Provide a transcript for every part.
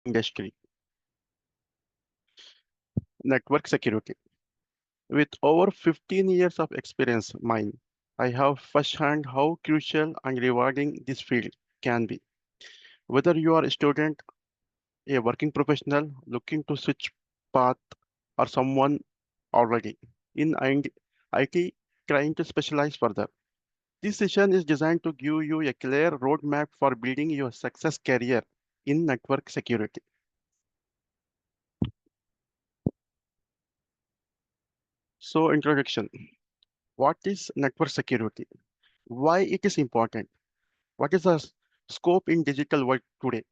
industry. Network security. With over 15 years of experience, mine, I have firsthand how crucial and rewarding this field can be. Whether you are a student, a working professional looking to switch path, or someone already in IT trying to specialize further. This session is designed to give you a clear roadmap for building your success career in network security. So, introduction. What is network security? Why it is important? What is the scope in digital world today?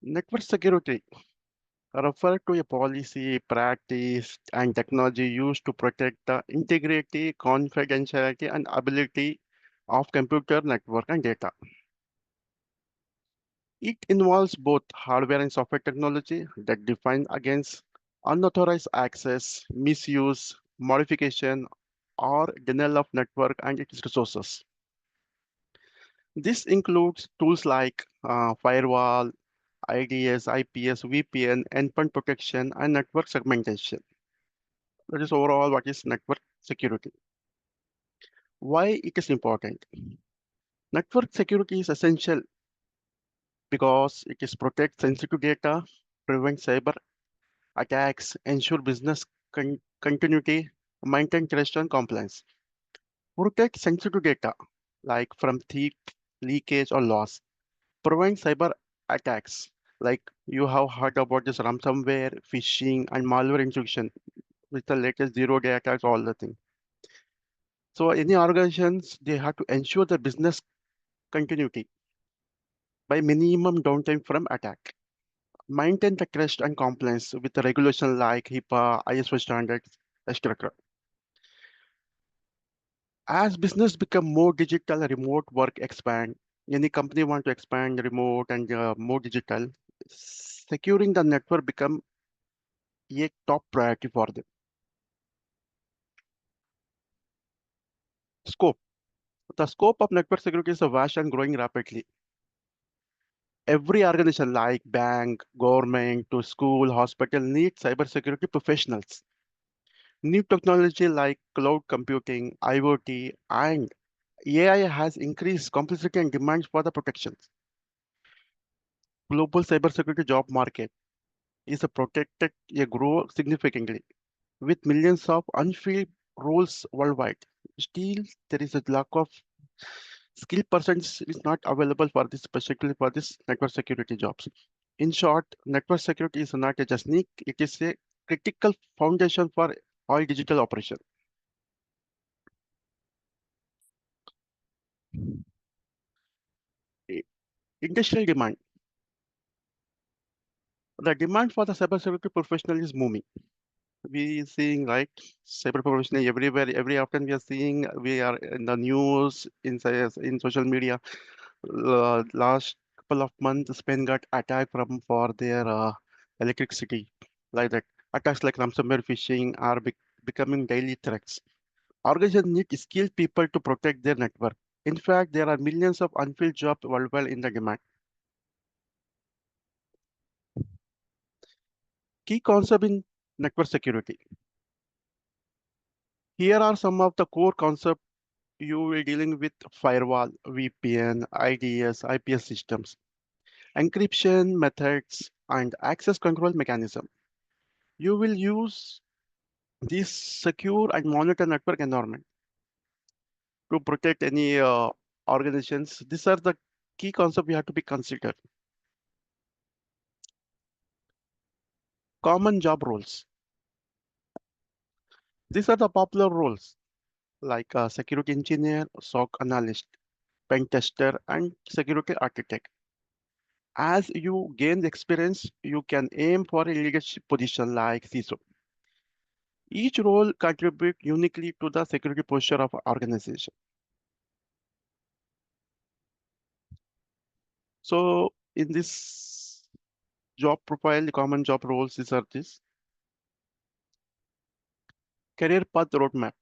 Network security refer to a policy, practice, and technology used to protect the integrity, confidentiality, and ability of computer network and data. It involves both hardware and software technology that define against unauthorized access, misuse, modification, or denial of network and its resources. This includes tools like firewall, IDS, IPS, VPN, endpoint protection, and network segmentation. That is overall what is network security. Why it is important? Network security is essential because it is protect sensitive data, prevent cyber attacks, ensure business continuity, maintain trust and compliance. Protect sensitive data like from thief, leakage, or loss. Prevent cyber attacks like you have heard about this ransomware, phishing, and malware intrusion with the latest zero-day attacks, all the thing. So any organizations, they have to ensure the business continuity by minimum downtime from attack. Maintain the trust and compliance with the regulation like HIPAA, ISO standards, etc. As business become more digital, remote work expand, any company want to expand remote and more digital, securing the network become a top priority for them. Scope. The scope of network security is vast and growing rapidly. Every organization like bank, government to school, hospital needs cybersecurity professionals. New technology like cloud computing, IoT, and AI has increased complexity and demands for the protections. Global cybersecurity job market is a protected a grow significantly with millions of unfilled roles worldwide. Still, there is a lack of skilled persons is not available for this, specifically for this network security jobs. In short, network security is not a just niche, it is a critical foundation for all digital operation. I- Industrial demand. The demand for the cybersecurity professional is moving. We seeing like cyber professional everywhere. Every often we are seeing we are in the news in social media. Last couple of months, Spain got attacked from for their electricity like that. Attacks like ransomware phishing are becoming daily threats. Organizations need skilled people to protect their network. In fact, there are millions of unfilled jobs worldwide in the demand. Key concept in network security. Here are some of the core concepts you will dealing with firewall, VPN, IDS, IPS systems, encryption methods, and access control mechanism. You will use this secure and monitor network environment to protect any organizations. These are the key concepts we have to be considered. Common job roles. These are the popular roles like security engineer, SOC analyst, pen tester, and security architect. As you gain the experience, you can aim for a leadership position like CISO. Each role contributes uniquely to the security posture of an organization. So in this job profile, the common job roles are this. Career path roadmap.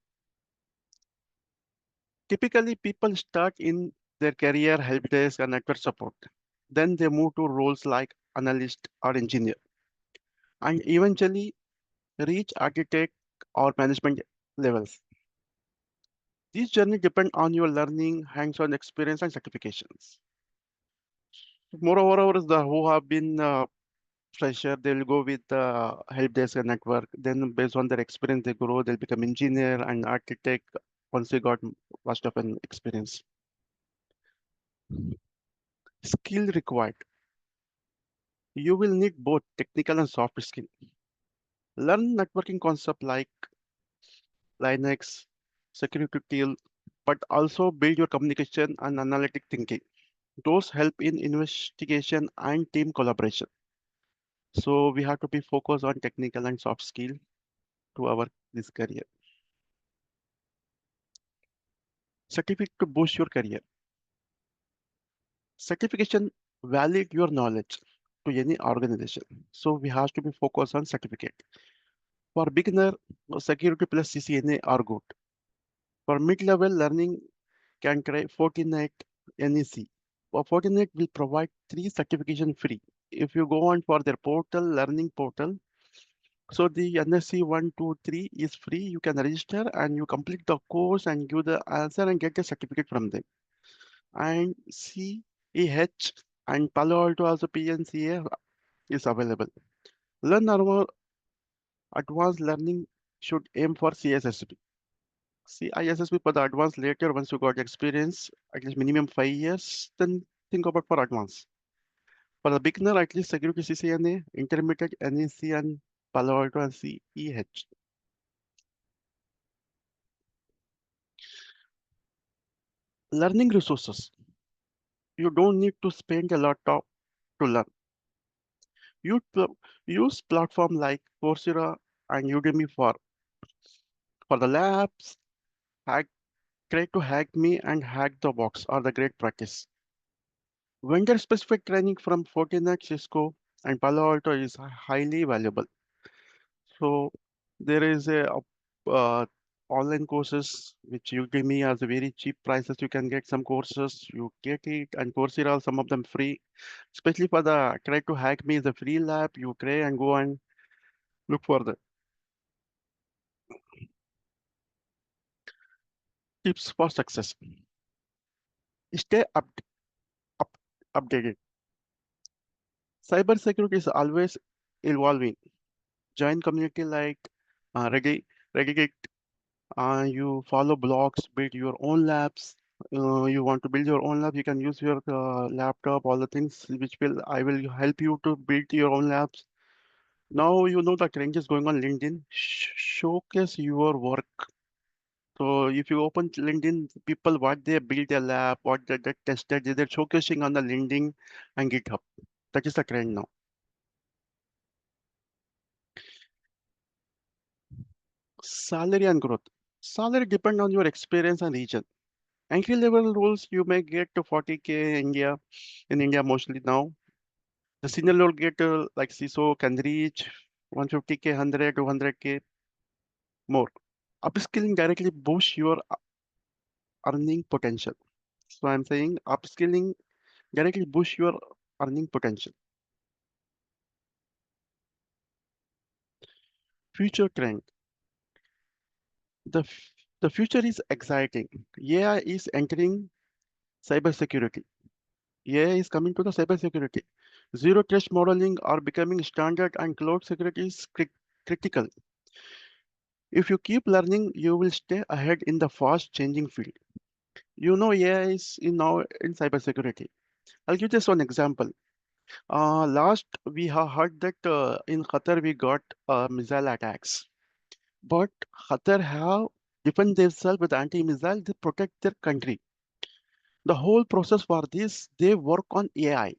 Typically, people start in their career help desk and network support. Then they move to roles like analyst, or engineer, and eventually reach architect or management levels. This journey depends on your learning, hands-on experience, and certifications. Moreover, the who have been fresher, they'll go with help desk and network. Then, based on their experience, they grow. They'll become engineer and architect once they got vast of an experience. Skill required. You will need both technical and soft skill. Learn networking concept like Linux, security tool, but also build your communication and analytic thinking. Those help in investigation and team collaboration. So we have to be focused on technical and soft skill to our this career. Certificate to boost your career. Certification valid your knowledge to any organization. So we have to be focused on certificate. For beginner, security plus CCNA are good. For mid-level learning, can try Fortinet NEC. Fortinet will provide three certification free. If you go on for their portal, learning portal, so the NSC 1, 2, 3 is free. You can register and you complete the course and give the answer and get a certificate from them. And CEH and Palo Alto also PNCA is available. Learn normal advanced learning should aim for CSSP. CISSP for the advanced later once you got experience, at least minimum 5 years, then think about for advanced. For the beginner, at least security CCNA, intermediate NEC and Palo Alto and CEH. Learning resources. You don't need to spend a lot of to learn. You use platform like Coursera and Udemy for the labs. Hack, try to hack me and hack the box are the great practice. Vendor specific training from Fortinet, Cisco, and Palo Alto is highly valuable. So there is a online courses which Udemy has a very cheap prices. You can get some courses, you get it, and Coursera, some of them free. Especially for the try to hack me is a free lab. You try and go and look for the tips for success. Stay up, updated. Cybersecurity is always evolving. Join community like Reddit. You follow blogs, build your own labs. You want to build your own lab, you can use your laptop, all the things which will I will help you to build your own labs. Now you know the trend is going on LinkedIn. Showcase your work. So if you open LinkedIn, people what they build their lab, what they tested, they're showcasing on the LinkedIn and GitHub. That is the trend now. Salary and growth. Salary depend on your experience and region. Entry level roles you may get to 40K in India mostly now. The senior role get like CISO can reach 150K, 100 to 100K more. Upskilling directly boosts your earning potential. So I'm saying upskilling directly boosts your earning potential. Future trend. The, f- the future is exciting. AI is entering cybersecurity. AI is coming to the cybersecurity. Zero trust modeling are becoming standard and cloud security is critical. If you keep learning, you will stay ahead in the fast changing field. You know AI is now in cybersecurity. I'll give just one example. Last we have heard that in Qatar we got missile attacks, but Qatar have defend themselves with anti-missile. They protect their country. The whole process for this, they work on AI.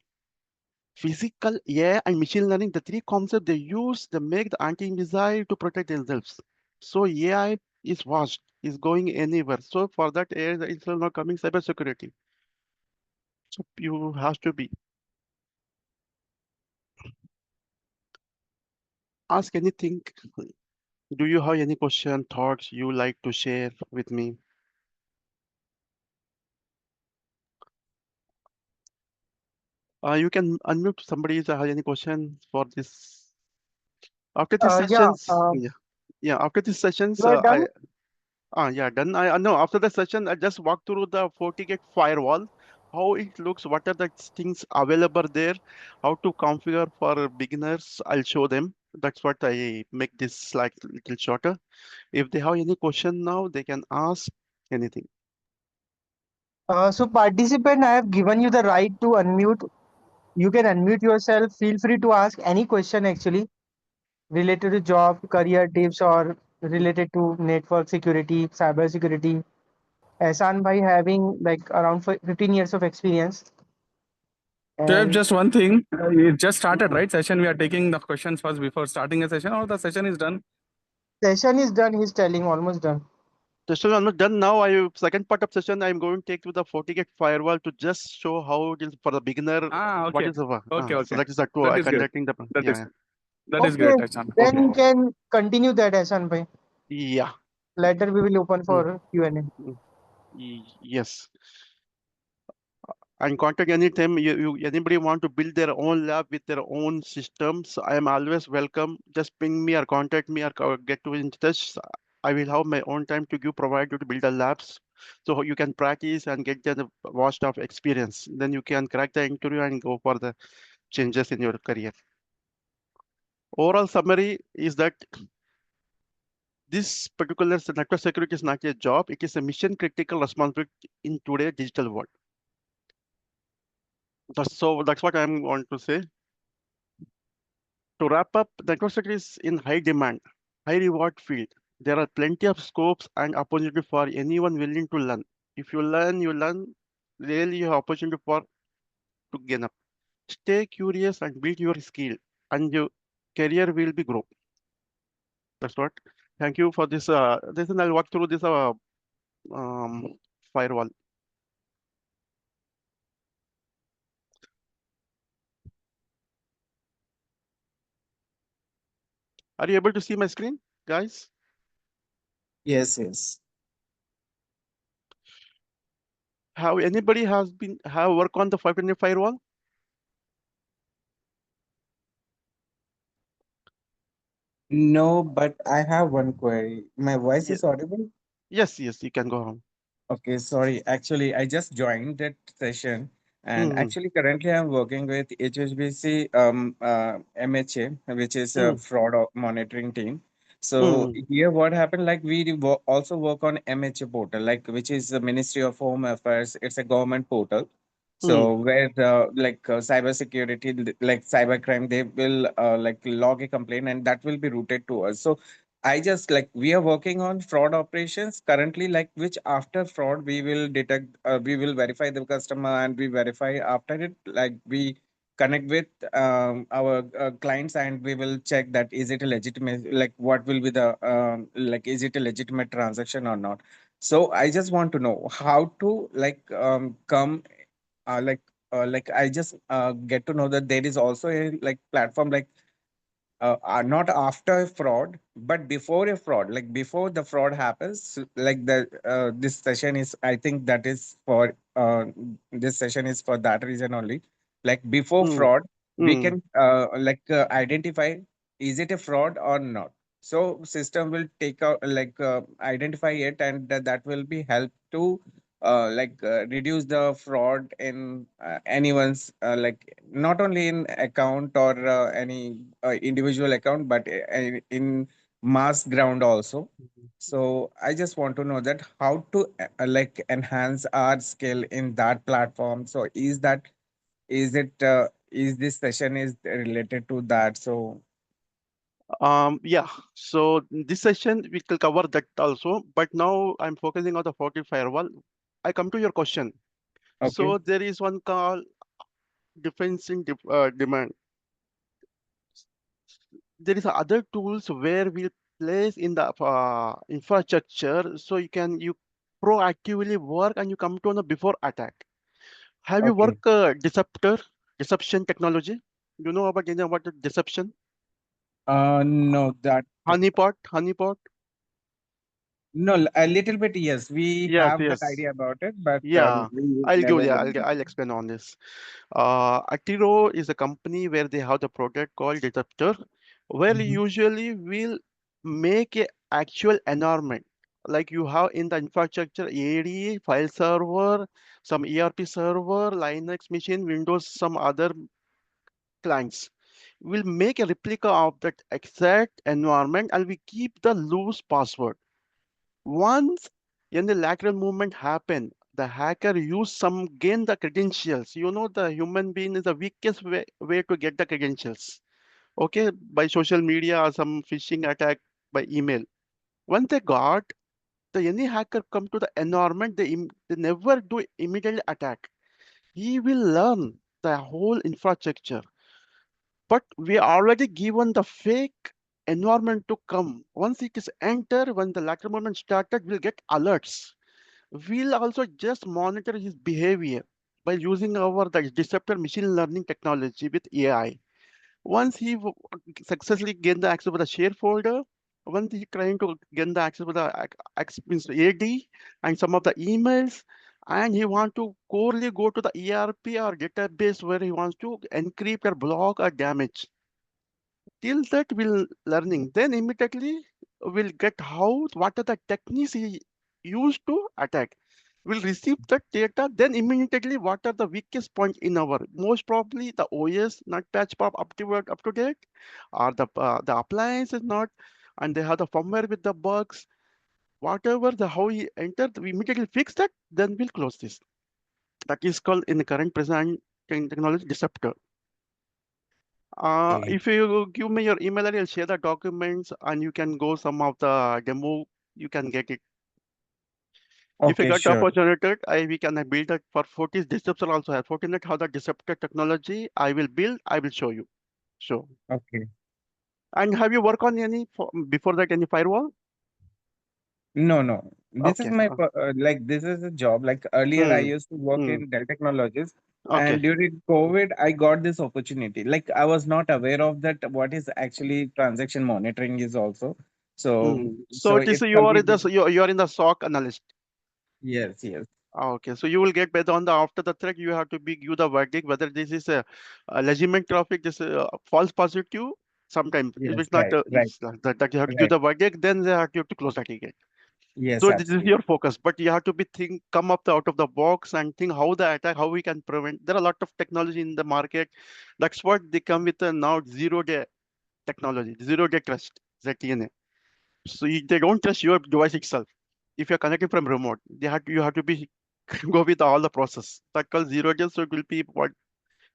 Physical AI and machine learning, the three concepts they use, they make the anti-missile to protect themselves. So AI is vast, is going anywhere. So for that AI is not coming cybersecurity. So you have to be ask anything. Do you have any question, thoughts you like to share with me? You can unmute somebody if has any question for this. After these Yeah, sessions, yeah, yeah. After these sessions, you are done. yeah, done. I know. After the session, I just walk through the FortiGate firewall, how it looks, what are the things available there, how to configure for beginners. I'll show them. That's what I make this slide little shorter. If they have any question now, they can ask anything. So participant, I have given you the right to unmute. You can unmute yourself. Feel free to ask any question actually related to job, career tips, or related to network security, cyber security. Ehsan bhai having like around 15 years of experience, Dave, and just one thing. It just started, Mhm. right? Session. We are taking the questions first before starting a session, or the session is done. session is done. He's telling almost done. Session I'm not done now. Second part of session I'm going to take to the FortiGate firewall to just show how it is for the beginner. Ah, What okay, is the okay, so okay. that is the two That I is good. conducting the That is yeah that is Okay, great, Ehsan. then Okay. you can continue that Ehsan bhai. yeah. Later we will open Mm, for Q&A. yes. And contact anytime anybody want to build their own lab with their own systems. I am always welcome. Just ping me or contact me or get to in touch. I will have my own time to give provide you to build the labs, so you can practice and get the vast of experience. Then you can crack the interview and go for the changes in your career. Overall summary is that this particular network security is not a job; it is a mission critical responsibility in today's digital world. That's what I'm going to say. To wrap up, network security is in high demand, high reward field. There are plenty of scopes and opportunity for anyone willing to learn. If you learn, you learn. Really, you have opportunity for to gain up. Stay curious and build your skill, and your career will be grow. That's what. Thank you for this. This and I'll walk through this um, firewall. Are you able to see my screen, guys? Yes, yes. Have anybody has been have work on the 500 firewall? No, but I have one query. My voice Ye- is audible? yes, yes, you can go on. Okay, sorry. Actually, I just joined that session, and Mm-hmm. actually, currently, I'm working with HSBC MHA, which is a Mm-hmm. fraud monitoring team. So Mm-hmm. here, what happened? Like we also work on MHA portal, like which is the Ministry of Home Affairs. It's a government portal. Mm-hmm. So where the cyber security, like cybercrime, they will like log a complaint, and that will be routed to us. So I just like we are working on fraud operations currently, like which after fraud we will detect, we will verify the customer and we verify after it, like we connect with our clients and we will check that is it a legitimate, like what will be the like is it a legitimate transaction or not. So I just want to know how to come like I just get to know that there is also a like platform like not after fraud but before a fraud, like before the fraud happens, like the this session is, I think that is for this session is for that reason only. Like before fraud we Mm-hmm. can identify is it a fraud or not. So system will take out identify it, and that will be help to reduce the fraud in anyone's not only in account or any individual account, but in mass ground also. So I just want to know that how to like enhance our skill in that platform. So is it is this session is related to that? So Yeah, so this session we will cover that also, but now I'm focusing on the 40 firewall. I come to your question. okay. So there is one call defense in demand. There is other tools where we place in the infrastructure, so you proactively work and you come to know before attack. Have you Okay. worked deception technology? You know about the deception? No, that Honeypot, honeypot. No, a little bit, yes. We Yes, have that yes. idea about it, but Yeah, we I'll give never you. went into I'll it. explain on this. Atiro is a company where they have the product called Detector, where Mhm. usually we'll make a actual environment. Like you have in the infrastructure, AD, file server, some ERP server, Linux machine, Windows, some other clients. We'll make a replica of that exact environment and we keep the loose password. Once when the lateral movement happen, the hacker use some gain the credentials. You know, the human being is the weakest way to get the credentials. Okay, by social media or some phishing attack by email. Once they got, the any hacker come to the environment, they never do immediately attack. He will learn the whole infrastructure. But we already given the fake environment to come. Once it is enter, when the lateral movement started, we'll get alerts. We'll also just monitor his behavior by using our the disruptor machine learning technology with AI. Once he successfully gain the access to the share folder, once he trying to gain the access to the means AD and some of the emails, and he want to corely go to the ERP or database where he wants to encrypt or block or damage. Till that we'll learning. Then immediately we'll get how what are the techniques he used to attack. We'll receive that data, then immediately what are the weakest point in our most probably the OS not patch up to date, or the appliance is not, and they have the firmware with the bugs. Whatever the how he entered, we immediately fix that, then we'll close this. That is called in the current present technology disruptor. Okay. If you give me your email ID, I'll share the documents and you can go some of the demo, you can get it. If you Okay, got the sure. opportunity, we can build it for Fortis disruptor also have Fortinet, how the disruptor technology I will build, I will show you. Sure. Okay. And have you worked on any before that any firewall? No, no. This is Okay. my like this is a job. Like earlier, I Hmm. used to work Hmm. in Dell Technologies, Okay. and during COVID, I got this opportunity. Like I was not aware of that. What is actually transaction monitoring is also. So, So so it is it's you are in the completely you are in the SOC analyst. yes, yes, Okay, so you will get better on the after the threat. You have to be give the verdict whether this is a legitimate traffic, this false positive. Sometimes if yes, it's not right, right, that you have to give right. the verdict, then they have to close the ticket. Yes, So this is absolutely. your focus, but you have to be think come up out of the box and think how the attack, how we can prevent. There are a lot of technology in the market. That's what they come with now zero day technology, zero day trust, ZTNA. So they don't trust your device itself. If you're connected from remote, you have to be go with all the process. That called zero days. So it will be what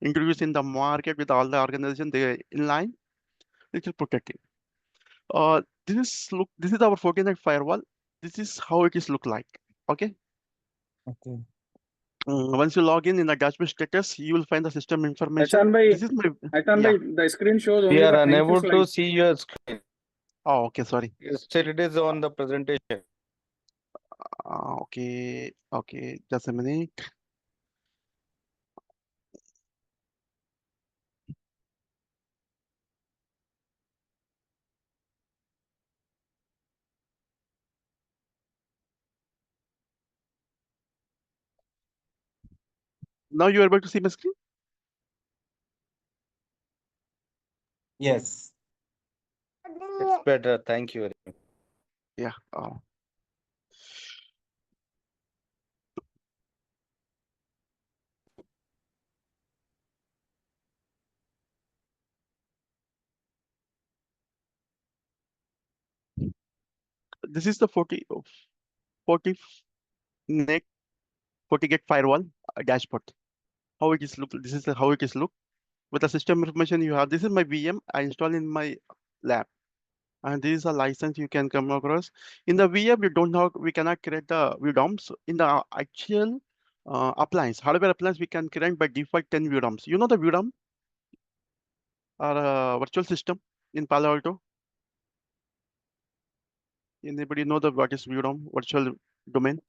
introduced in the market with all the organization they in line, which is protected. This is our Fortinet firewall. This is how it is look like. Okay. Okay. Once you log in the dashboard status, you will find the system information. Ehsan bhai, This is my Ehsan yeah. bhai, the screen shows We only are the thank you unable to slide. see your screen. Oh, okay. Sorry. Still, it is on the presentation. Okay. Okay. Just a minute. Now you are able to see my screen. Yes. It's better. Thank you very much. Yeah. This is the 40 net 40 get firewall dashboard. How it is look. This is how it is look. With the system information you have. This is my VM I install in my lab. And this is a license you can come across. In the VM, you don't have, we cannot create the VDOMs. In the actual appliance, hardware appliance, we can create by default 10 VDOMs. You know the VDOM or virtual system in Palo Alto? Anybody know the what is VDOM, virtual domain?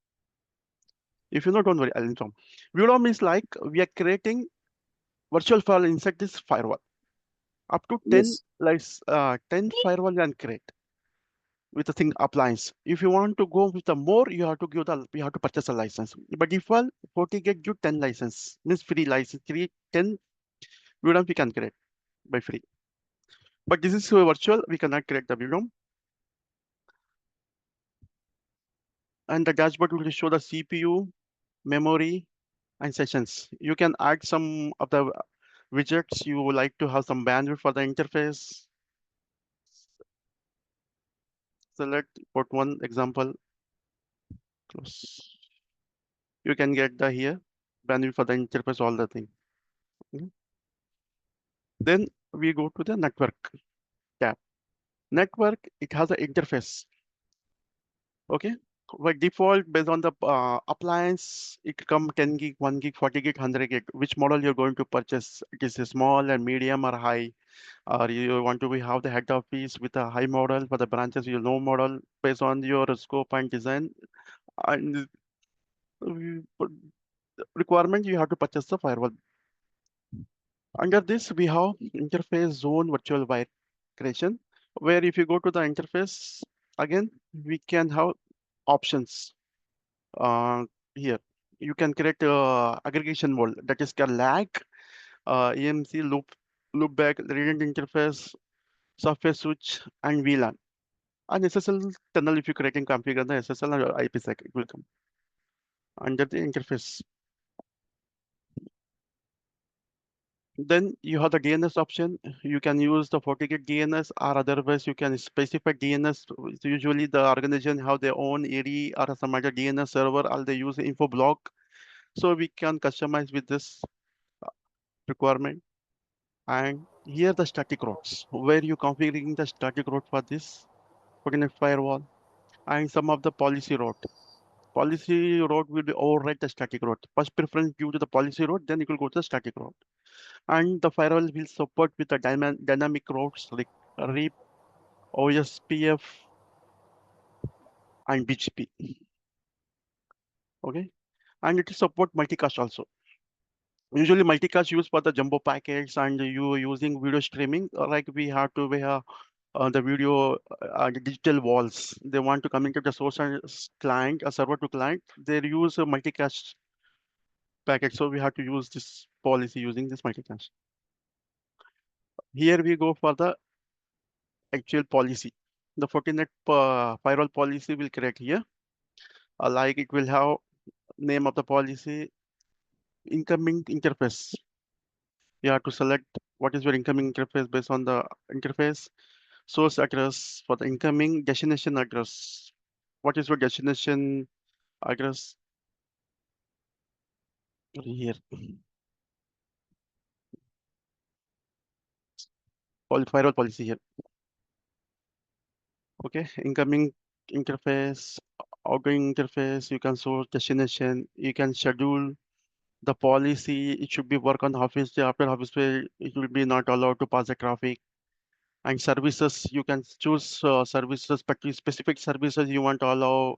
If you know, don't worry, I'll inform. VDOM is like we are creating virtual file inside this firewall. Up to 10, Yes. like 10 firewall you can create. with the thing appliance. If you want to go with the more, you have to purchase a license. By default, FortiGate give 10 license, means free license, 10 VDOM we can create by free. But this is virtual, we cannot create the VDOM. And the dashboard will show the CPU, memory, and sessions. You can add some of the widgets you would like to have some bandwidth for the interface. Select port one example, close. You can get the here bandwidth for the interface, all the thing. Mhm. Then we go to the network tab. Network, it has an interface. Okay. By default, based on the appliance, it come 10 gig, 1 gig, 40 gig, 100 gig. Which model you're going to purchase? It is a small and medium or high, or you want to have the head office with a high model for the branches, you know model based on your scope and design and requirement, you have to purchase the firewall. Under this, we have interface zone virtual wire creation, where if you go to the interface, again, we can have options here. You can create aggregation mode, that is can lag, EMC loopback, redundant interface, software switch, and VLAN. And SSL tunnel, if you creating configure the SSL and IPsec, it will come under the interface. Then you have the DNS option. You can use the FortiGate DNS, or otherwise you can specify DNS. Usually the organization have their own AD or some other DNS server, or they use info block. So we can customize with this requirement. And here the static routes, where you configuring the static route for this Fortinet firewall, and some of the policy route. Policy route will be override the static route. First preference due to the policy route, then it will go to the static route. And the firewall will support with the dynamic routes like RIP, OSPF, and BGP. Okay, and it will support multicast also. Usually multicast used for the jumbo packets, and you using video streaming, like we have the video the digital walls. They want to communicate the source and client, a server to client. They use a multicast packet, so we have to use this policy using this multicast. Here we go for the actual policy. The Fortinet firewall policy will create here. Like it will have name of the policy, incoming interface. You have to select what is your incoming interface based on the interface. Source address for the incoming, destination address. What is your destination address? Here, firewall policy here. Okay, incoming interface, outgoing interface, you can source destination, you can schedule the policy. It should be work on office day. After office day, it will be not allowed to pass the traffic. And services, you can choose services, but specific services you want to allow,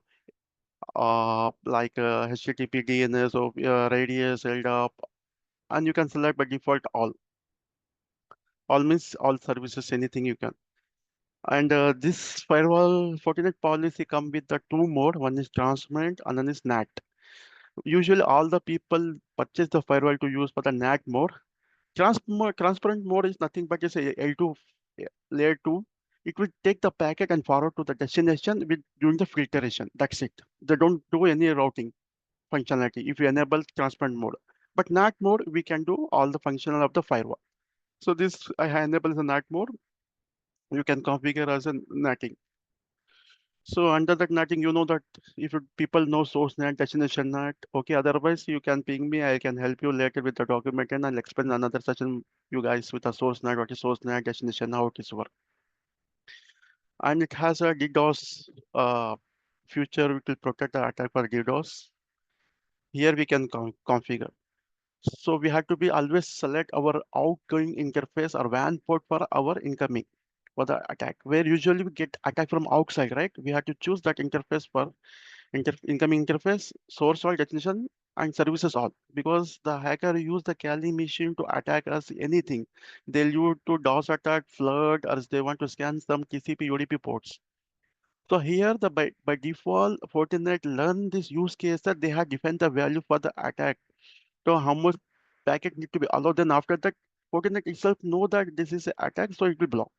like HTTP, DNS, or radius, LDAP, and you can select by default all. All means all services, anything you can. And this firewall Fortinet policy come with the two mode. One is transparent, and then is NAT. Usually, all the people purchase the firewall to use for the NAT mode. Transparent mode is nothing but just a L2 layer 2. It will take the packet and forward to the destination with doing the filtration. That's it. They don't do any routing functionality if you enable transparent mode. But NAT mode, we can do all the functional of the firewall. So this I enable the NAT mode. You can configure as a NATing. So under that NATing, you know that if people know source NAT, destination NAT, okay. Otherwise, you can ping me. I can help you later with the document, and I'll explain another session you guys with a source NAT, what is source NAT, destination, how it is work. And it has a DDoS feature which will protect the attack for DDoS. Here we can configure. So we have to be always select our outgoing interface or WAN port for our incoming for the attack. Where usually we get attack from outside, right? We have to choose that interface for incoming interface, source all, destination, and services all. Because the hacker use the Kali machine to attack us anything. They'll use to DOS attack, flood, or they want to scan some TCP UDP ports. So here the by default Fortinet learn this use case that they have defined the value for the attack. So how much packet need to be allowed. Then after that, Fortinet itself know that this is an attack, so it will block.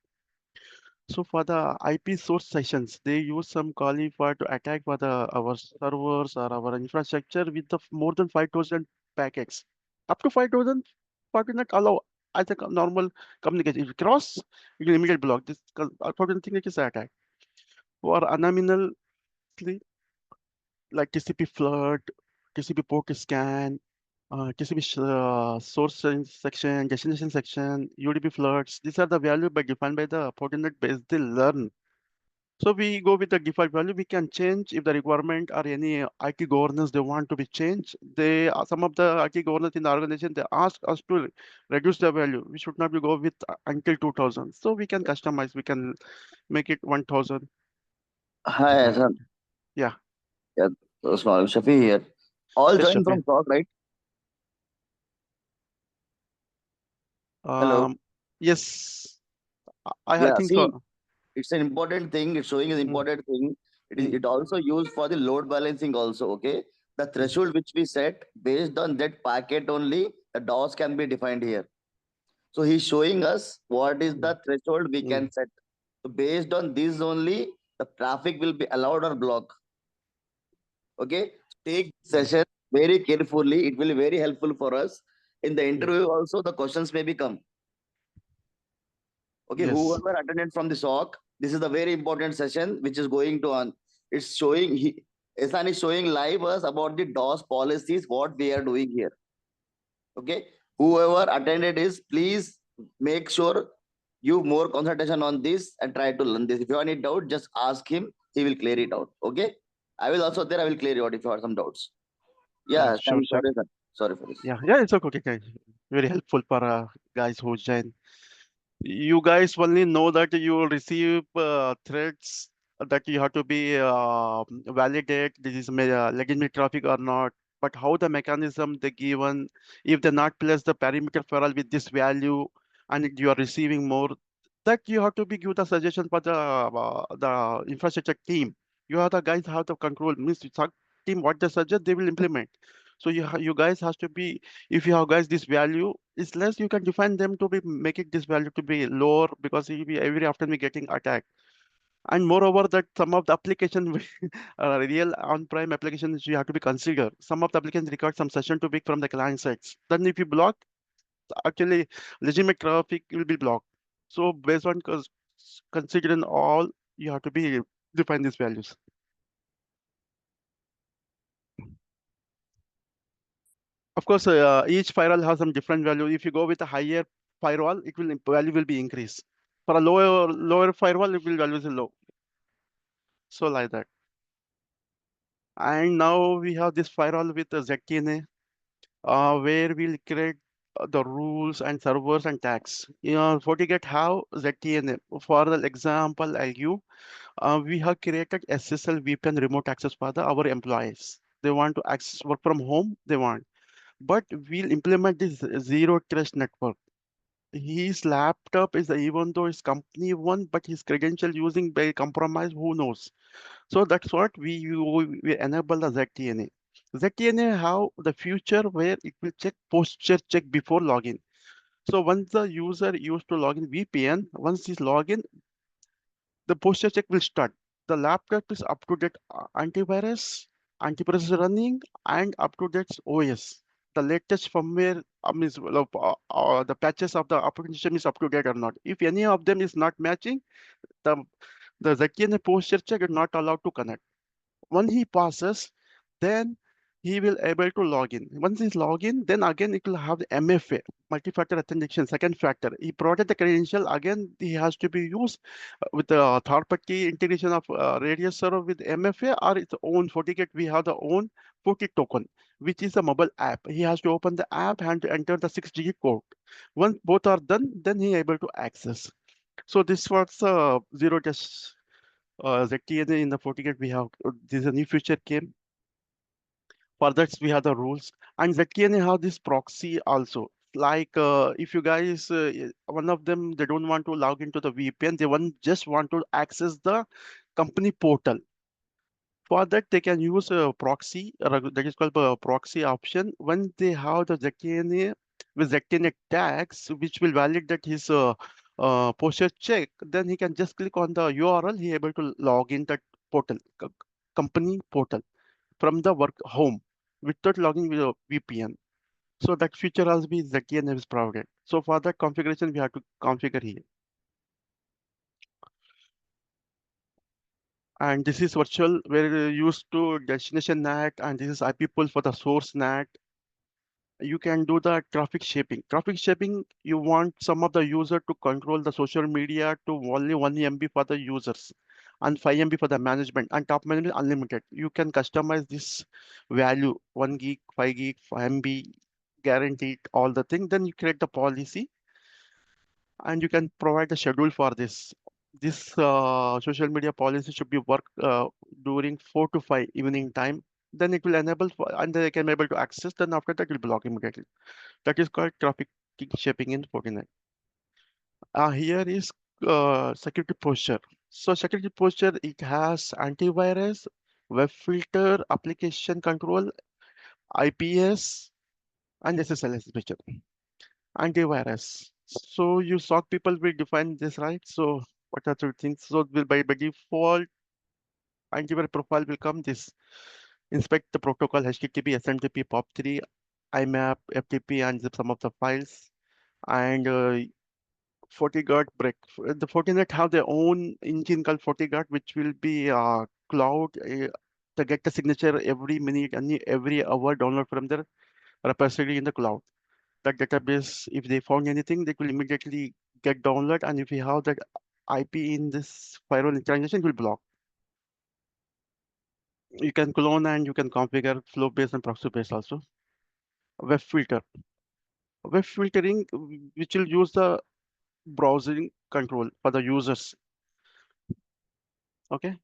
So for the IP source sessions, they use some qualifier to attack for the our servers or our infrastructure with the more than 5,000 packets. Up to 5,000, Fortinet allow as a normal communication. If you cross, you can immediately block this. Fortinet think it is an attack. For anomalous like TCP flood, TCP port scan, TCP source section, destination section, UDP floods. These are the value by defined by the Fortinet base they learn. So we go with the default value. We can change if the requirement or any IT governance they want to be changed. They some of the IT governance in the organization they ask us to reduce the value. We should not be go with until 2000. So we can customize. We can make it 1000. Hi, Ehsan. Yeah. Yeah, small Shafi here. All Yes, joined Shafi. from talk, right? Hello. Yes. I Yeah, think see, so. it's an important thing. It's showing an Mm, important thing. mm, It also used for the load balancing also. Okay, the mm, threshold which we set based on that packet only, the DOS can be defined here. So he's showing us what is mm, the threshold we mm. can set. So based on this only, the traffic will be allowed or blocked. Okay, take session very carefully. It will be very helpful for us in the Mm. interview. Also, the questions may become. Okay, Yes. whoever attended from the SOC, this is a very important session which is going to on. It's showing Ehsan is showing live us about the DOS policies, what we are doing here. Okay, whoever attended is please make sure you more concentration on this and try to learn this. If you have any doubt, just ask him. He will clear it out. Okay, I will also there. I will clear it out if you have some doubts. Yeah, Yeah, sure, thank sure. sorry, sir. Sorry for this. Yeah, yeah, it's okay. Okay, okay. Very helpful for guys who join. You guys only know that you will receive threats that you have to be validate this is legitimate traffic or not. But how the mechanism they given, if they not place the perimeter firewall with this value and you are receiving more, that you have to be give the suggestion for the infrastructure team. You are the guys have the control. Means some team what they suggest they will implement. So you guys has to be if you have guys this value is less, you can define them to be making this value to be lower because we every often we getting attacked. And moreover, that some of the application real on-prem applications you have to be considered. Some of the applications require some session to be from the client sites. Then if you block, actually legitimate traffic will be blocked. So based on considering all, you have to be define these values. Of course, each firewall has some different value. If you go with a higher firewall, it will value will be increased. For a lower firewall, it will value is low. So like that. And now we have this firewall with the ZTNA, where we'll create the rules and servers and tags. You know, FortiGate have ZTNA. For the example, I'll give, we have created SSL VPN remote access for our employees. They want to access work from home, they want. But we'll implement this zero trust network. His laptop is even though his company one, but his credential using by compromise, who knows? So that's what we enable the ZTNA. ZTNA have the future where it will check posture check before login. So once the user used to log in VPN, once he's login, the posture check will start. The laptop is up to date antivirus is running, and up to date OS. The latest firmware means well, the patches of the operating system is up to date or not. If any of them is not matching, the the ZTNA posture check is not allowed to connect. When he passes, then he will able to log in. Once he's log in, then again it will have the MFA, multi-factor authentication, second factor. He provided the credential, again he has to be used with the third-party integration of Radius server with MFA or its own FortiGate. We have the own Forti token, which is a mobile app. He has to open the app and to enter the 6-digit code. Once both are done, then he able to access. So this was zero trust ZTNA in the FortiGate. We have this is a new feature came. For that we have the rules, and ZTNA have this proxy also. Like if you guys, one of them they don't want to log into the VPN, they just want to access the company portal. For that, they can use a proxy, that is called a proxy option. When they have the ZTNA with ZTNA tags, which will validate his posture check, then he can just click on the URL. He able to log in that portal, company portal from the work home without logging with a VPN. So that feature has been ZTNA is provided. So for that configuration, we have to configure here. And this is virtual where used to destination NAT, and this is IP pool for the source NAT. You can do the traffic shaping. Traffic shaping, you want some of the user to control the social media to only 1 MB for the users and 5 MB for the management, and top management unlimited. You can customize this value 1 gig, 5 gig, 5 MB, guaranteed all the thing. Then you create the policy and you can provide a schedule for this. This social media policy should be work during 4 to 5 evening time. Then it will enable and they can be able to access. Then after that, it will block immediately. That is called traffic shaping in Fortinet. Here is security posture. So security posture, it has antivirus, web filter, application control, IPS, and SSLS feature. Antivirus. So you SOC people will define this, right? So what are the things? So will by default, antivirus profile will come this. Inspect the protocol, HTTP, SMTP, POP3, IMAP, FTP, and some of the files. And FortiGuard break. The Fortinet have their own engine called FortiGuard, which will be cloud to get the signature every minute and every hour download from their repository in the cloud. That database, if they found anything, they will immediately get download. And if you have that IP in this firewall transaction, it will block. You can clone and you can configure flow based and proxy based also. Web filter. Web filtering, which will use the browsing control for the users. Okay.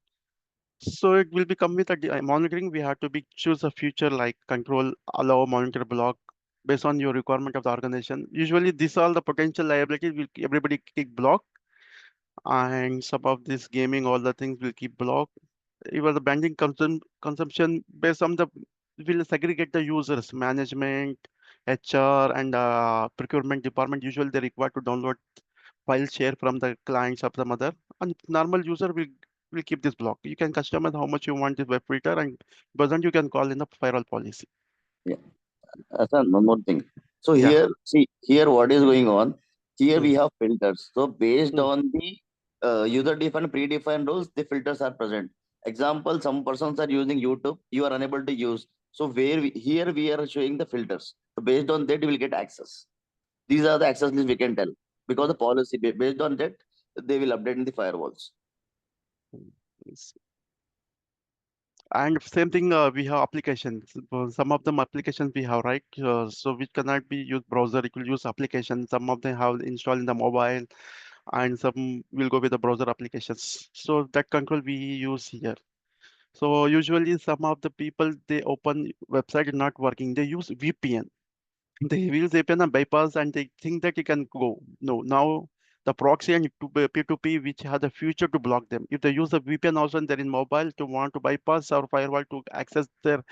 So it will become with a monitoring. We have to be choose a feature like control, allow, monitor, block based on your requirement of the organization. Usually, these are the potential liabilities will everybody keep block, and some of this gaming, all the things will keep block. Even the banding consumption based on the will segregate the users, management, HR, and procurement department. Usually, they require to download file share from the clients of the mother, and normal user will keep this block. You can customize how much you want this web filter, and doesn't you can call in the firewall policy. Yeah. Hassan, one more thing. So Yeah. here, see, here what is going on? Here we Mm. have filters. So based Mm. on the user-defined, predefined rules, the filters are present. Example, some persons are using YouTube, you are unable to use. So here we are showing the filters. So based on that, you will get access. These are the access list we can tell because the policy based on that they will update in the firewalls. Yes. And same thing, we have applications. Some of them applications we have, right? So which cannot be used browser. It will use application. Some of them have installed in the mobile, and some will go with the browser applications. So that control we use here. So usually some of the people, they open website not working. They use VPN. They use VPN and bypass, and they think that you can go. No, now the proxy and P2P, which have the future to block them. If they use the VPN also and they're in mobile to want to bypass our firewall to access their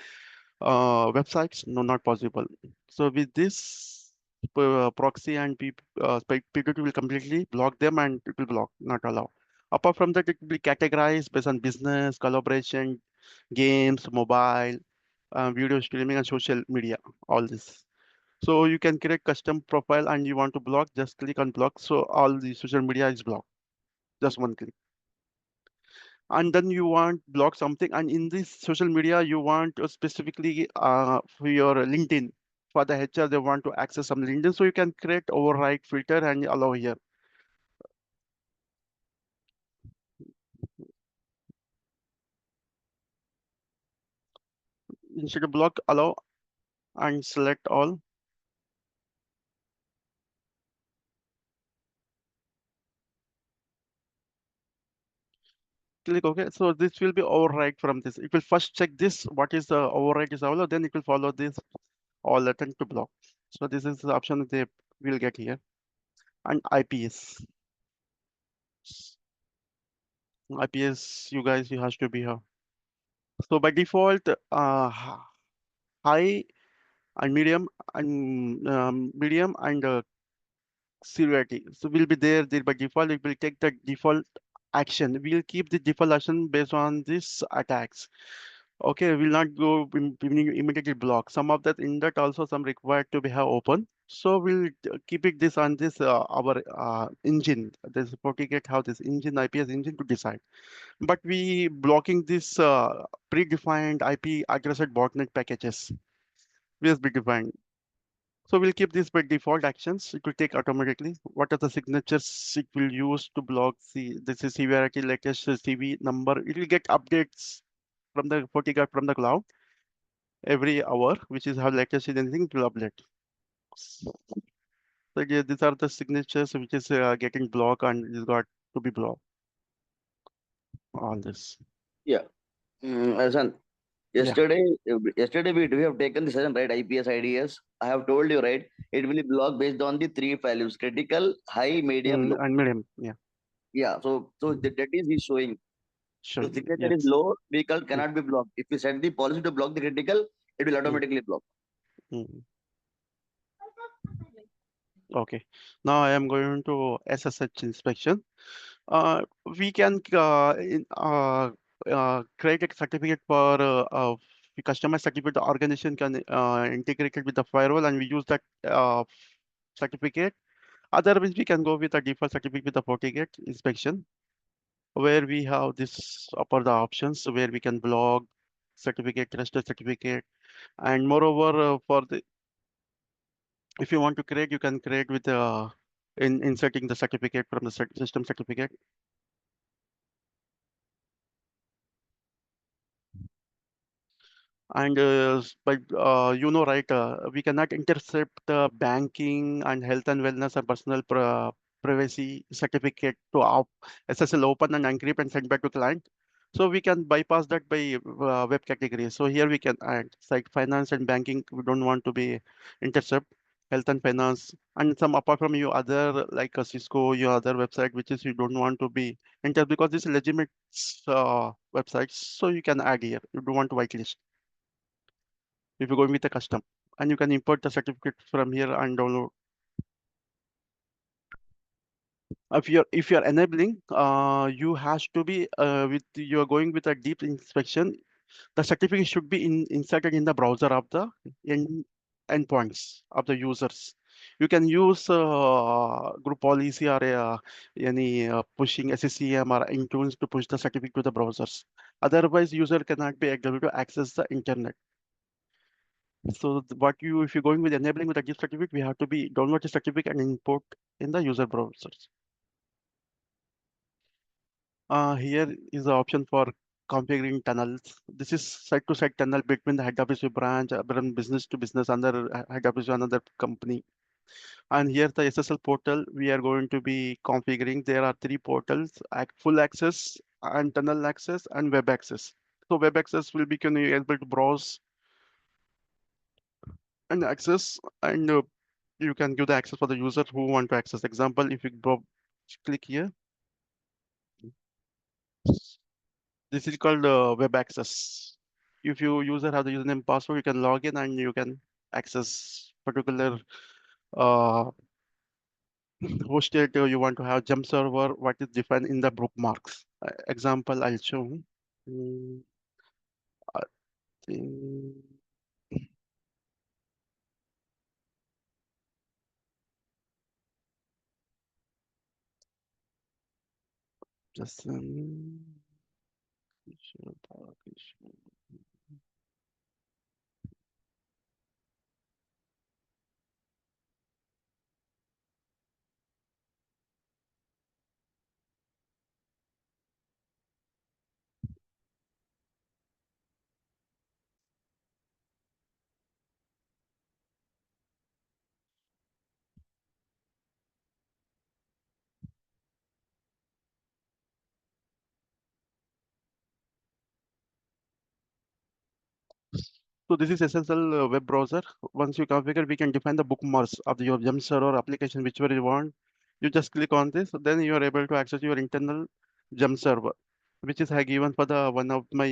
websites, no, not possible. So with this proxy and P2P will completely block them, and it will block, not allow. Apart from that, it will be categorized based on business, collaboration, games, mobile, video streaming, and social media, all this. So you can create custom profile and you want to block, just click on block. So all the social media is blocked, just one click. And then you want block something. And in this social media, you want to specifically for your LinkedIn, for the HR, they want to access some LinkedIn. So you can create override filter and allow here. Instead of block, allow and select all. Click OK. So this will be override from this. It will first check this, what is the override is allowed, then it will follow this all attempt to block. So this is the option that they will get here. And IPS. IPS, you guys, you has to be here. So by default, high and medium and severity. So will be there by default. It will take the default action. We'll keep the default action based on these attacks. Okay, we'll not go immediately block. Some of that in that also some required to be have open. So we'll keep it this on this our engine. This FortiGate how this engine IPS engine to decide. But we blocking this predefined IP aggressor botnet packages. We has predefined. So we'll keep this by default actions. It will take automatically. What are the signatures it will use to block the this is severity latest CV number. It will get updates from the FortiGuard from the cloud every hour, which is how latest is anything to update. So yeah, these are the signatures which is getting blocked and is got to be blocked. All this. Yeah. Ehsan, Yeah. yesterday we have taken the session, right? IPS, IDS. I have told you, right? It will be blocked based on the three values: critical, high, medium, low. And medium. Yeah. Yeah. So that is he showing. Sure. The signature is Yes. low, vehicle Mm, cannot be blocked. If you set the policy to block the critical, it will mm, automatically block. mm. Okay. Now I am going to SSH inspection. Uh, we can create a certificate for the customer certificate. The organization can integrate it with the firewall, and we use that certificate. Otherwise, we can go with a default certificate with the FortiGate inspection, where we have this upper the options where we can block certificate, trusted certificate, and moreover, for the if you want to create, you can create with in inserting the certificate from the system certificate. And but right, we cannot intercept the banking and health and wellness and personal privacy certificate to SSL open and encrypt and send back to client. So we can bypass that by web category. So here we can add like finance and banking. We don't want to be intercept health and finance and some apart from you other like a Cisco, your other website, which is you don't want to be entered because this is legitimate websites. So you can add here. You don't want to whitelist if you're going with a custom, and you can import the certificate from here and download. If you're enabling, you has to be with you're going with a deep inspection. The certificate should be inserted in the browser of the endpoints of the users. You can use group policy or any pushing SCCM or Intune to push the certificate to the browsers. Otherwise, user cannot be able to access the internet. So if you're going with enabling with a gift certificate, we have to be download the certificate and import in the user browsers. Here is the option for configuring tunnels. This is site-to-site tunnel between the head office branch, from business to business, under head office to another company. And here the SSL portal we are going to be configuring. There are three portals: full access and tunnel access and web access. So web access will be can you able to browse and access, and you can give the access for the user who want to access. Example, if you click here, this is called web access. If you user have the username password, you can log in and you can access particular uh, hosted you want to have jump server, what is defined in the bookmarks. Example, I'll show. Mm, I think just So this is SSL web browser. Once you configure, we can define the bookmarks of your gem server application, whichever you want. You just click on this, then you are able to access your internal gem server. which is given for the one of my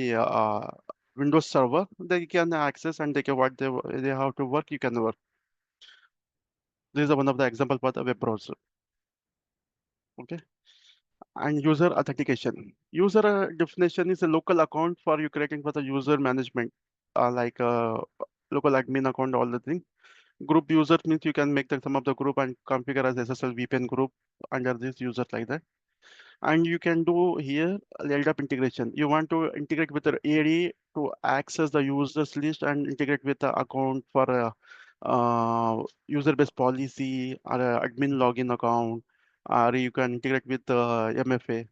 Windows server. They can access and they can what they have to work. You can work. This is one of the example for the web browser. Okay. And user authentication. User definition is a local account for you creating for the user management, like local admin account, all the thing. Group user means you can make the some of the group and configure as SSL VPN group under this user like that. And you can do here LDAP integration. You want to integrate with the AD to access the users list and integrate with the account for a user-based policy or a admin login account, or you can integrate with the MFA.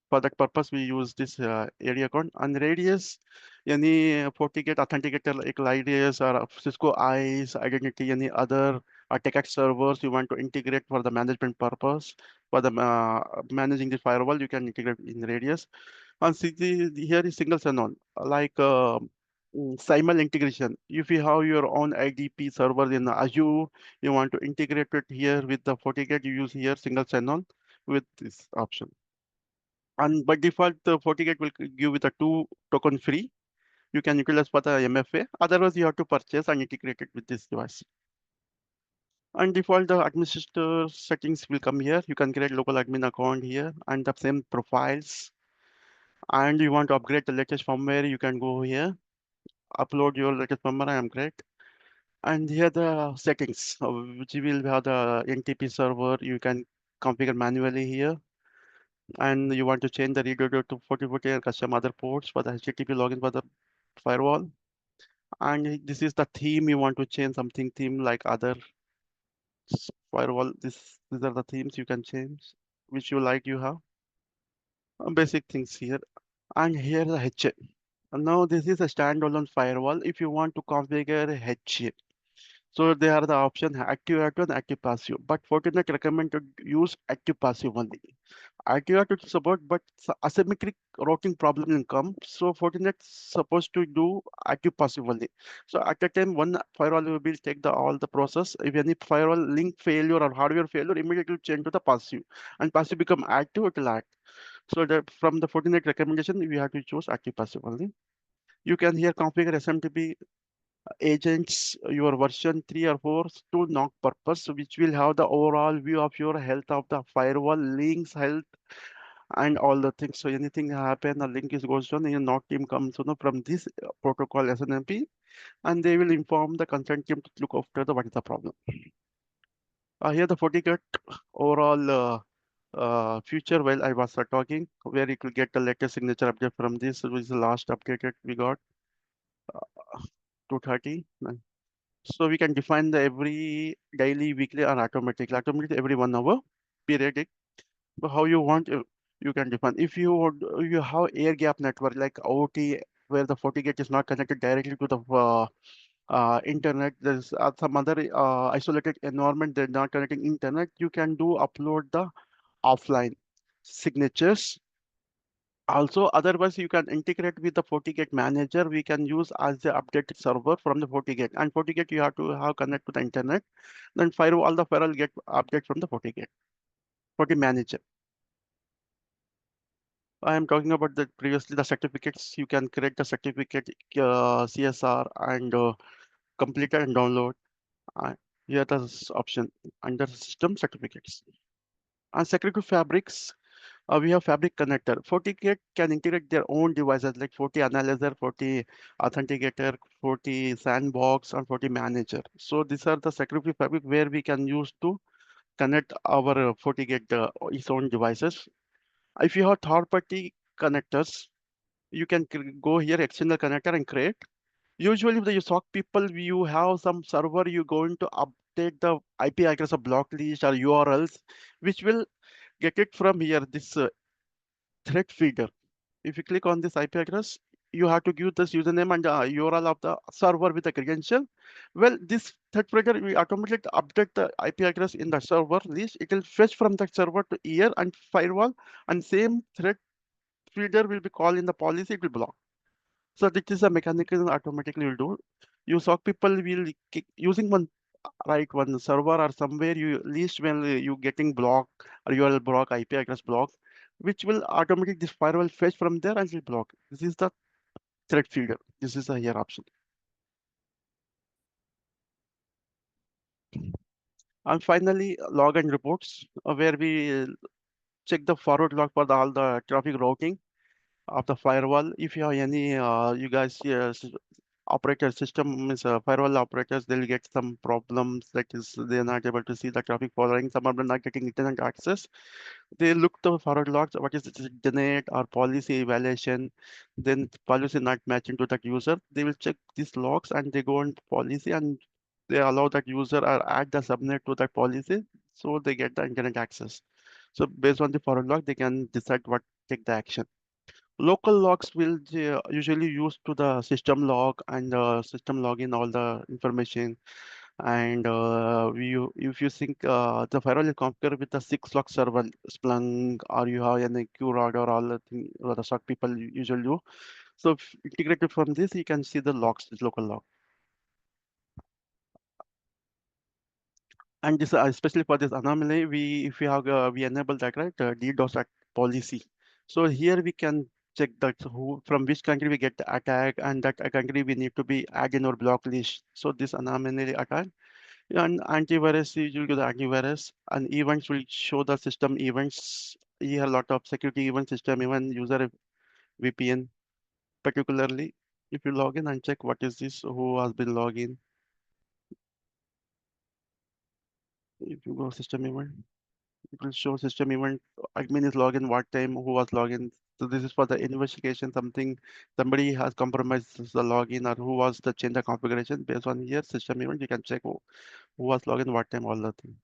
For that purpose, we use this area account and radius. Any FortiGate authenticator like Radius or Cisco ICE identity, any other attack servers you want to integrate for the management purpose. For the managing the firewall, you can integrate in Radius. And see here is single sign-on, like SIML integration. If you have your own IDP server in Azure, you want to integrate it here with the FortiGate, you use here single sign-on with this option. And by default, the FortiGate will give with a 2 token free. You can utilize for the MFA. Otherwise, you have to purchase and integrate it with this device. And default, the administrator settings will come here. You can create local admin account here and the same profiles. And you want to upgrade the latest firmware, you can go here, upload your latest firmware. I am great. And here the settings, which will have the NTP server. You can configure manually here. And you want to change the reader to 4040 and custom other ports for the HTTP login for the firewall. And this is the theme you want to change something theme like other firewall. These are the themes you can change, which you like you have. Basic things here. And here the HA. Now this is a standalone firewall. If you want to configure HA, so they are the option active active and active passive. But Fortinet recommend to use active passive only. ITR to support, but asymmetric routing problem will come. So Fortinet supposed to do active passive only. So at that time, one firewall will be take the all the process. If any firewall link failure or hardware failure, immediately change to the passive, and passive become active, it will act. So that from the Fortinet recommendation, we have to choose active passive only. You can here configure SMTP agents, your version 3 or 4 to knock purpose, which will have the overall view of your health of the firewall links health and all the things. So anything happen, a link is goes down, and not team comes from this protocol SNMP, and they will inform the concerned team to look after the what is the problem. Here the FortiGate overall future while I was talking, where you could get the latest signature update from this, which is the last updated we got 230. So we can define the every daily, weekly, or automatically every 1 hour periodic. But how you want you can define. If you have air gap network like OT, where the FortiGate is not connected directly to the internet, there's some other isolated environment they're not connecting internet, you can do upload the offline signatures. Also, otherwise you can integrate with the FortiGate manager. We can use as the updated server from the FortiGate, and FortiGate you have to have connect to the internet. Then firewall, the firewall get update from the FortiGate, FortiManager. I am talking about the previously the certificates. You can create the certificate CSR and complete it and download. Uh, Here the option under system certificates. And security fabrics, we have fabric connector. FortiGate can integrate their own devices like FortiAnalyzer, Forti Authenticator, Forti Sandbox, and FortiManager. So these are the security fabric where we can use to connect our FortiGate its own devices. If you have third-party connectors, you can go here, external connector and create. Usually with the SOC people, you have some server, you're going to update the IP address of block list or URLs, which will get it from here, this threat feeder. If you click on this IP address, you have to give this username and URL of the server with the credential. Well, this threat feeder will automatically update the IP address in the server list. It will fetch from that server to here and firewall, and same threat feeder will be called in the policy, it will block. So this is a mechanism automatically will do. You SOC people will using one right one server or somewhere you least when you getting blocked or URL block, IP address block, which will automatically this firewall fetch from there and will block. This is the threat filter. This is the here option. And finally, log and reports, where we check the forward log for all the traffic routing of the firewall. If you have any, you guys, operator system means firewall operators, they'll get some problems, that is they're not able to see the traffic following. Some of them not getting internet access. They look the forward logs, what is it, generate or policy evaluation, then policy not matching to that user. They will check these logs and they go on policy and they allow that user or add the subnet to that policy, so they get the internet access. So based on the forward log, they can decide what take the action. Local logs will usually use to the system log and system log in all the information. And if you think the firewall is configured with the 6 log server, Splunk, or you have any QROD or all the thing, or the SOC people usually do. So if integrated from this, you can see the logs, this local log. And this especially for this anomaly, if we have we enable that, right, DDoS policy. So here we can check that who from which country we get the attack, and that country we need to be add in our block list. So this anomaly attack and antivirus, usually the antivirus and events will show the system events. Here a lot of security event system, even user VPN, particularly if you log in and check what is this, who has been logged in. If you go system event, it will show system event, admin is login, what time, who was login. So this is for the investigation, something somebody has compromised the login or who was the change the configuration. Based on here system event, you can check who was login, what time, all the thing.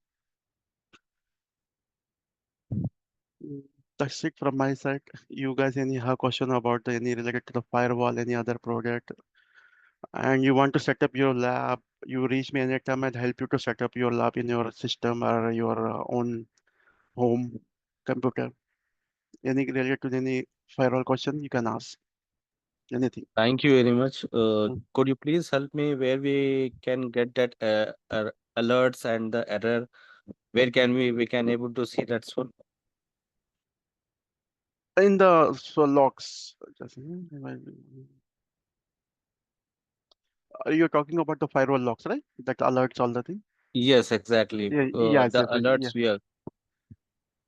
That's it from my side. You guys any have question about any related to the firewall, any other product, and you want to set up your lab, you reach me anytime. I'll help you to set up your lab in your system or your own home computer. Any related to any firewall question, you can ask anything. Thank you very much. Mm. Could you please help me where we can get that alerts and the error? Where can we can able to see that one? In the so logs, just a minute. You're talking about the firewall logs, right? That alerts all the thing. Yes, exactly. Yeah, yes, The yes, yeah. alerts we are.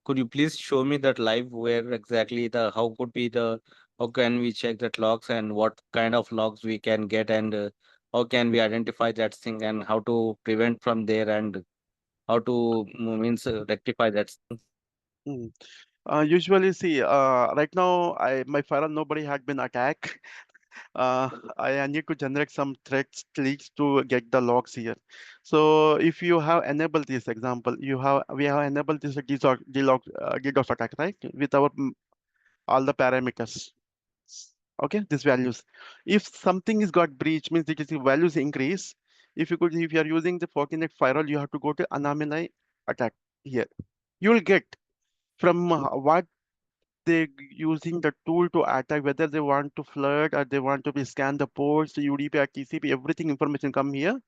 Could you please show me that live where exactly the how could be the how can we check that logs and what kind of logs we can get and how can we identify that thing and how to prevent from there and how to means rectify that thing? Mm. Usually, see, right now, my firewall nobody had been attacked. Uh, I need to generate some threats leaks to get the logs here. So if you have enabled this example, we have enabled this DDoS attack, right? With our all the parameters. Okay, these values. If something is got breached, means it is the values increase. If you are using the Fortinet firewall, you have to go to anomaly attack here. You will get from what they using the tool to attack, whether they want to flood or they want to be scan the ports, UDP or TCP, everything information come here,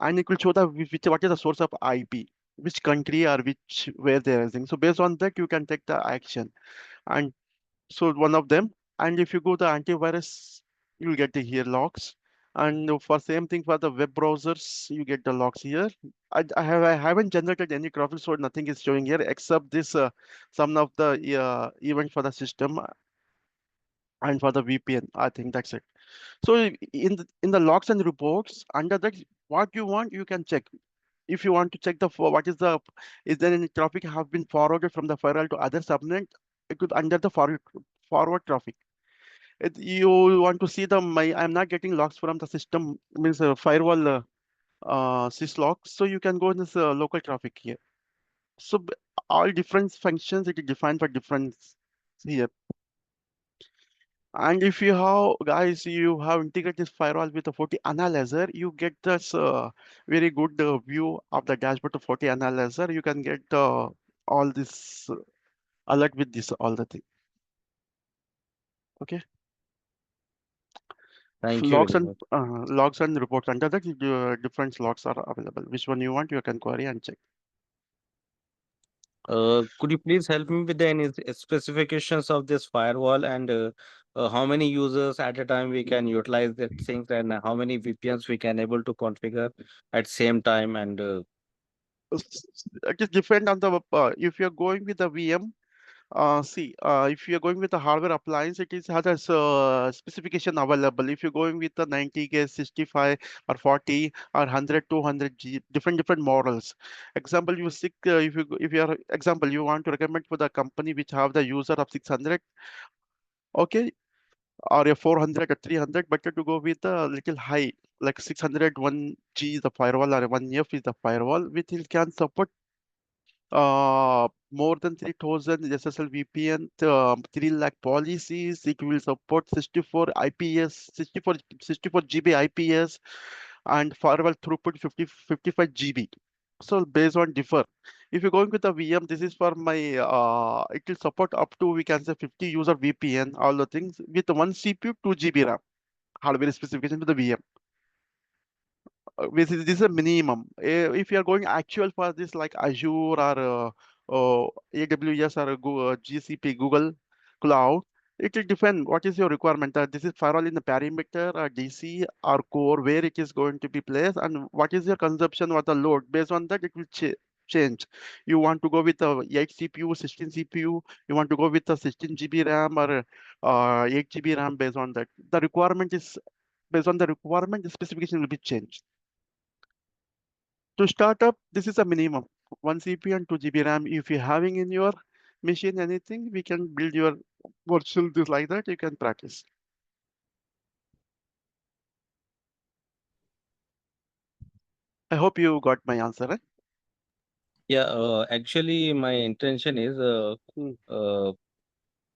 and it will show the what is the source of IP, which country or which where they are using. So based on that, you can take the action. And so one of them, and if you go the antivirus, you'll get the here logs. And for same thing for the web browsers, you get the logs here. I haven't generated any traffic, so nothing is showing here except this some of the event for the system and for the VPN. I think that's it. So in the logs and reports under that, what you want, you can check. If you want to check the what is there any traffic have been forwarded from the firewall to other subnet, it could under the forward traffic. You want to see I'm not getting logs from the system, means firewall syslogs, so you can go in this local traffic here. So all different functions it is defined for different here. And if you have guys, you have integrated this firewall with the 40 analyzer, you get this very good view of the dashboard of 40 analyzer. You can get all this alert with this all the thing. Okay. Thank you very much. Logs and reports under that different logs are available. Which one you want, you can query and check. Could you please help me with the any specifications of this firewall and how many users at a time we can utilize the things and how many VPNs we can able to configure at same time and It is different on the if you're going with the VM. See, if you're going with the hardware appliance, it is has a specification available. If you're going with the 90K, 65 or 40 or 100, 200G, different models. Example, you seek if you are example you want to recommend for the company which have the user of 600, okay, or a 400 or 300, better to go with a little high, like 600, 1G is the firewall or 1F is the firewall, which it can support more than 3000 SSL VPN, 3 lakh policies. It will support 64 IPS, 64 GB IPS, and firewall throughput 55 GB. So based on differ. If you're going with the VM, this is for my, it will support up to, we can say 50 user VPN, all the things with one CPU, 2 GB RAM, hardware specification to the VM. This is a minimum. If you are going actual for this like Azure or AWS or GCP, Google Cloud, it will depend what is your requirement. This is firewall in the perimeter or DC or core, where it is going to be placed, and what is your consumption or the load. Based on that, it will change. You want to go with a 8 CPU, 16 CPU, you want to go with a 16 GB RAM or 8 GB RAM. Based on that, the requirement is based on the requirement, the specification will be changed. To start up, this is a minimum, 1 CPU and 2 GB RAM. If you're having in your machine anything, we can build your virtual this like that, you can practice. I hope you got my answer. yeah, actually my intention is Hmm.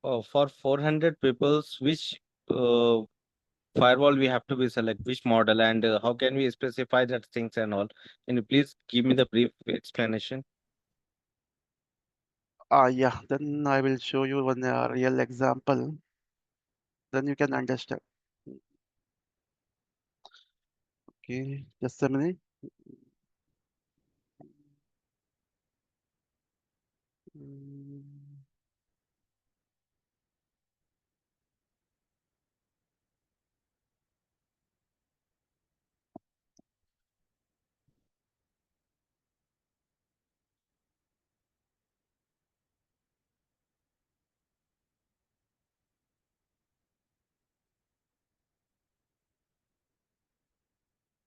for 400 peoples, which firewall we have to be select, which model and how can we specify that things and all. Can you please give me the brief explanation? Yeah, then I will show you one real example, then you can understand. Okay, just a minute.